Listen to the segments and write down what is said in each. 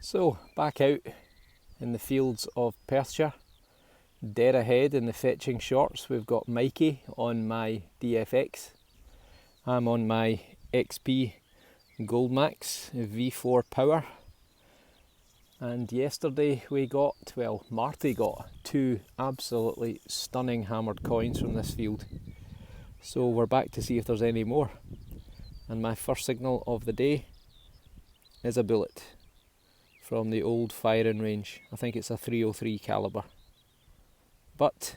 So, back out in the fields of Perthshire, dead ahead in the fetching shorts, we've got Mikey on my DFX. I'm on my XP Goldmax V4 Power. And yesterday Marty got two absolutely stunning hammered coins from this field. So we're back to see if there's any more. And my first signal of the day is a bullet from the old firing range. I think it's a 303 calibre. But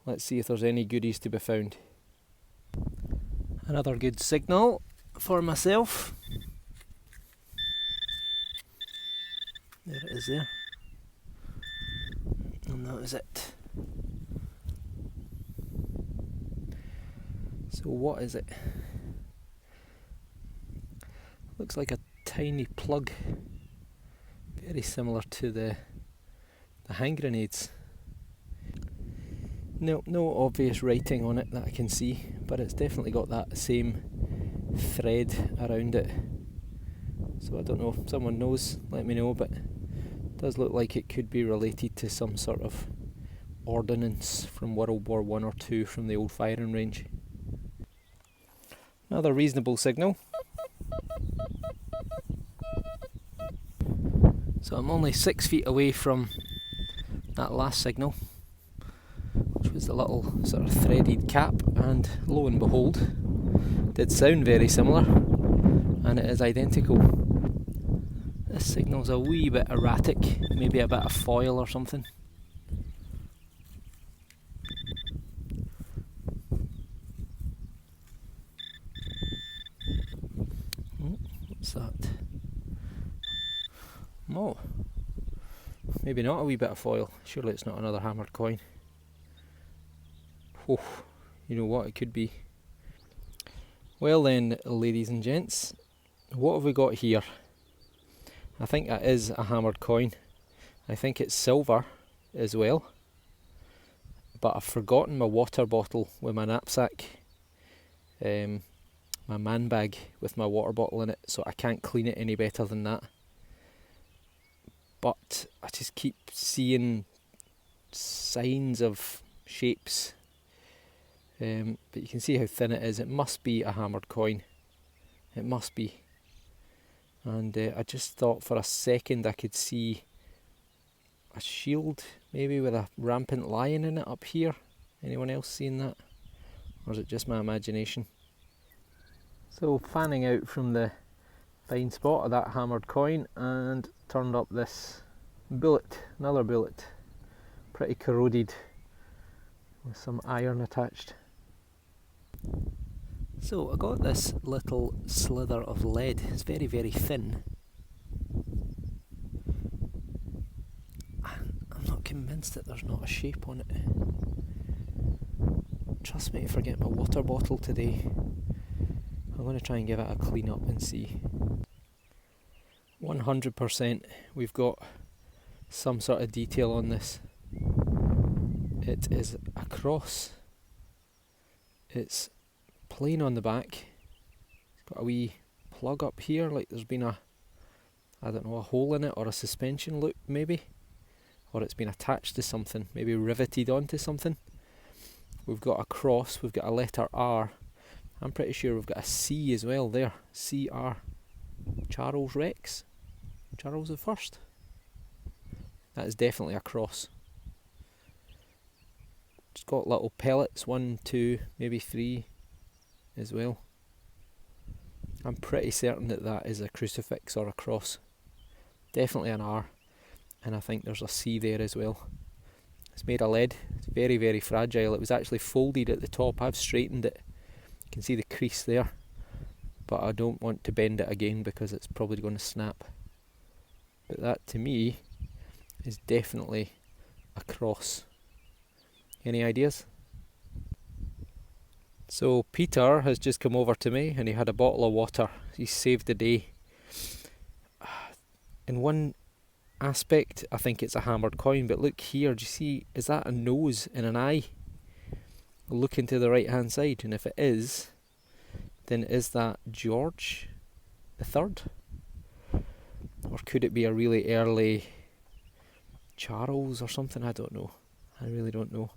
let's see if there's any goodies to be found. Another good signal for myself. There it is there. And that is it. So what is it? Looks like a tiny plug. Very similar to the hand grenades. No obvious writing on it that I can see, but it's definitely got that same thread around it. So I don't know if someone knows, let me know, but it does look like it could be related to some sort of ordnance from World War I or II from the old firing range. Another reasonable signal. So I'm only 6 feet away from that last signal, which was the little sort of threaded cap, and lo and behold, did sound very similar, and it is identical. This signal's a wee bit erratic, maybe a bit of foil or something. Oh, what's that? Oh, maybe not a wee bit of foil. Surely it's not another hammered coin. Oh, you know what it could be. Well then, ladies and gents, what have we got here? I think that is a hammered coin. I think it's silver as well. But I've forgotten my water bottle with my knapsack. My man bag with my water bottle in it, so I can't clean it any better than that. But I just keep seeing signs of shapes. But you can see how thin it is. It must be a hammered coin. It must be. And I just thought for a second I could see a shield, maybe with a rampant lion in it up here. Anyone else seeing that? Or is it just my imagination? So fanning out from the fine spot of that hammered coin, and turned up this bullet, another bullet, pretty corroded with some iron attached. So I got this little slither of lead. It's very, very thin. I'm not convinced that there's not a shape on it. Trust me, if I get my water bottle today, I'm going to try and give it a clean up and see. 100% we've got some sort of detail on this. It is a cross. It's plain on the back. It's got a wee plug up here, like there's been a hole in it, or a suspension loop maybe, or it's been attached to something, maybe riveted onto something. We've got a cross, we've got a letter R. I'm pretty sure we've got a C as well there, CR. Charles Rex? Charles the First? That is definitely a cross. It's got little pellets, 1, 2, maybe 3 as well. I'm pretty certain that that is a crucifix or a cross. Definitely an R, and I think there's a C there as well. It's made of lead. It's very, very fragile. It was actually folded at the top. I've straightened it. You can see the crease there, but I don't want to bend it again because it's probably going to snap. But that to me is definitely a cross. Any ideas? So Peter has just come over to me and he had a bottle of water. He saved the day. In one aspect I think it's a hammered coin, but look here, do you see, is that a nose and an eye? Looking to the right hand side, and if it is, then is that George the Third? Or could it be a really early Charles or something? I don't know. I really don't know.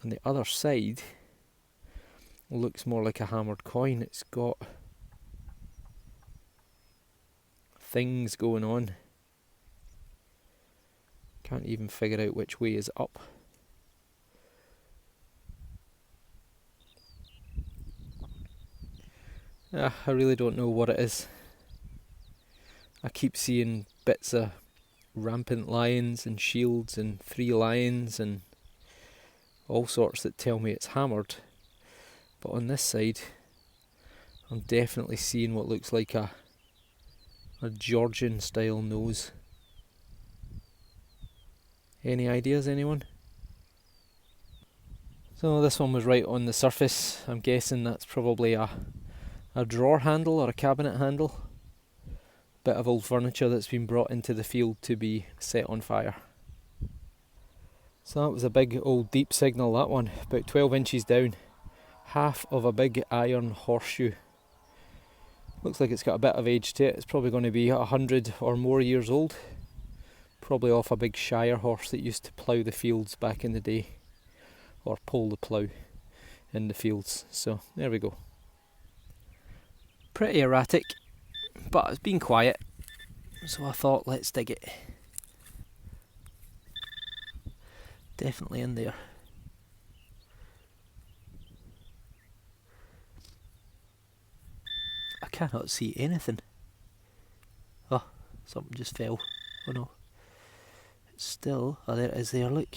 On the other side looks more like a hammered coin. It's got things going on. Can't even figure out which way is up. I really don't know what it is. I keep seeing bits of rampant lions and shields and 3 lions and all sorts that tell me it's hammered. But on this side, I'm definitely seeing what looks like a Georgian style nose. Any ideas, anyone? So this one was right on the surface. I'm guessing that's probably a drawer handle or a cabinet handle. Bit of old furniture that's been brought into the field to be set on fire. So that was a big old deep signal, that one, about 12 inches down. Half of a big iron horseshoe. Looks like it's got a bit of age to it. It's probably going to be 100 or more years old. Probably off a big shire horse that used to plough the fields back in the day. Or pull the plough in the fields. So there we go. Pretty erratic, but it's been quiet. So I thought, let's dig it. Definitely in there. I cannot see anything. Oh, something just fell. Oh no. It's still, oh there it is there, look.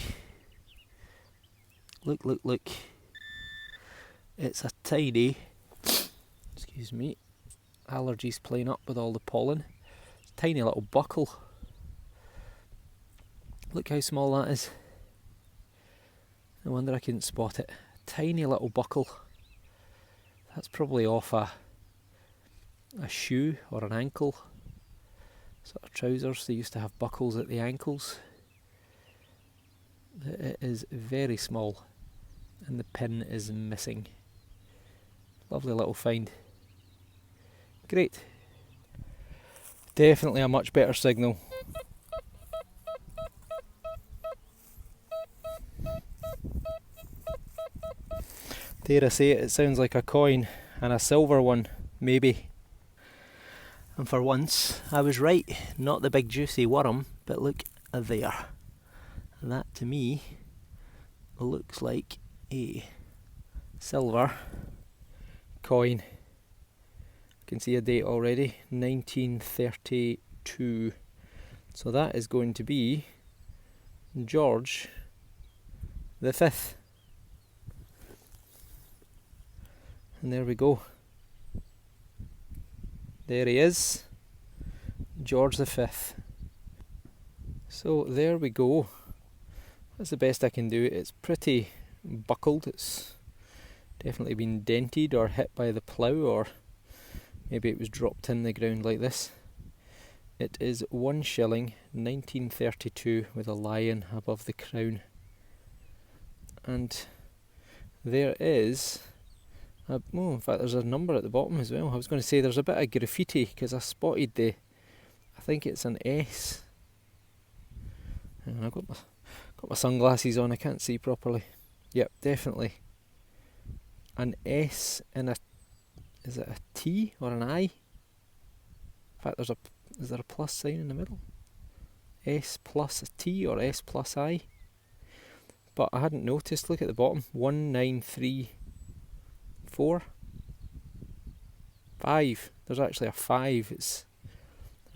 Look. It's a tiny, excuse me, allergies playing up with all the pollen. Tiny little buckle. Look how small that is. No wonder I couldn't spot it. Tiny little buckle. That's probably off a shoe or an ankle. Sort of trousers, they used to have buckles at the ankles. It is very small and the pin is missing. Lovely little find. Great. Definitely a much better signal. Dare I say it, it sounds like a coin, and a silver one, maybe. And for once, I was right. Not the big juicy worm, but look there. That to me looks like a silver coin. You can see a date already, 1932. So that is going to be George the 5th. And there we go. There he is, George the 5th. So there we go. That's the best I can do. It's pretty buckled. It's definitely been dented or hit by the plough, or maybe it was dropped in the ground like this. It is 1 shilling, 1932, with a lion above the crown. And there is oh, in fact there's a number at the bottom as well. I was going to say there's a bit of graffiti because I spotted I think it's an S. And I've got my sunglasses on, I can't see properly. Yep, definitely an S and is it a T or an I? In fact is there a plus sign in the middle? S plus a T or S plus I? But I hadn't noticed, look at the bottom, 1934. 5. There's actually a 5. There's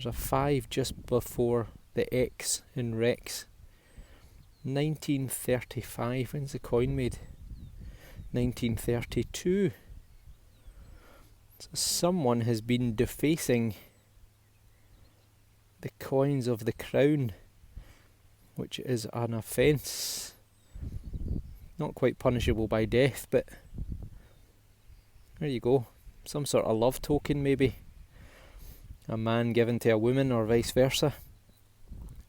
a 5 just before the X in Rex. 1935. When's the coin made? 1932. So someone has been defacing the coins of the crown, which is an offence. Not quite punishable by death, but there you go. Some sort of love token, maybe. A man given to a woman, or vice versa.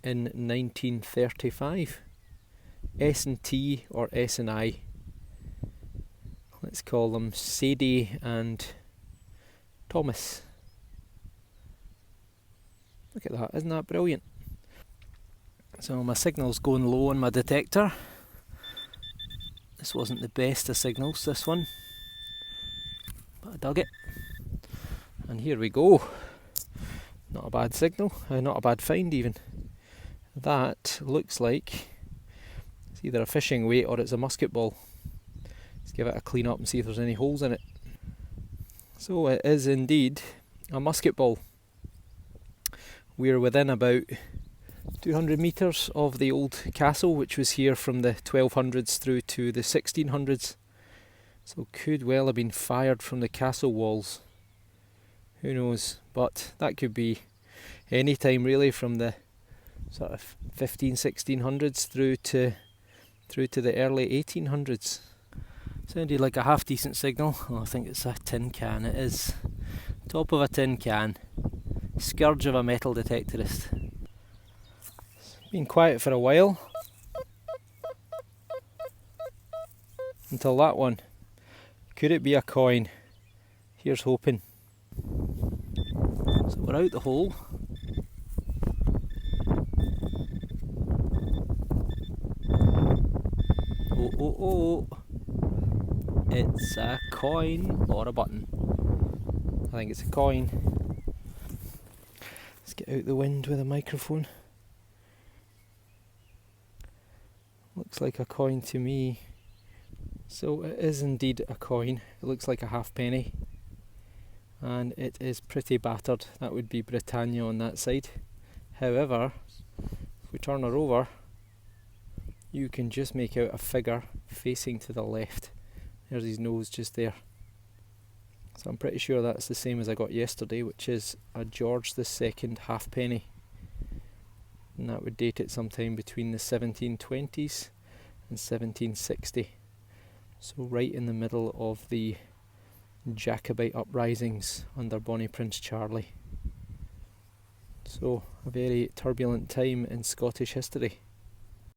In 1935. S and T or S and I. Let's call them Sadie and Thomas. Look at that, isn't that brilliant? So my signal's going low on my detector. This wasn't the best of signals, this one, but I dug it. And here we go. Not a bad signal, not a bad find even. That looks like it's either a fishing weight or it's a musket ball. Let's give it a clean up and see if there's any holes in it. So it is indeed a musket ball. We're within about 200 metres of the old castle, which was here from the 1200s through to the 1600s. So could well have been fired from the castle walls. Who knows? But that could be any time really, from the sort of 1600s through to the early 1800s. Sounded like a half decent signal. Oh, I think it's a tin can. It is. Top of a tin can. Scourge of a metal detectorist. Been quiet for a while. Until that one. Could it be a coin? Here's hoping. So we're out the hole. Oh. It's a coin or a button. I think it's a coin. Let's get out the wind with a microphone. Looks like a coin to me. So it is indeed a coin. It looks like a halfpenny. And it is pretty battered. That would be Britannia on that side. However, if we turn her over, you can just make out a figure facing to the left. There's his nose just there. So I'm pretty sure that's the same as I got yesterday, which is a George II halfpenny. And that would date it sometime between the 1720s and 1760. So right in the middle of the Jacobite uprisings under Bonnie Prince Charlie. So a very turbulent time in Scottish history.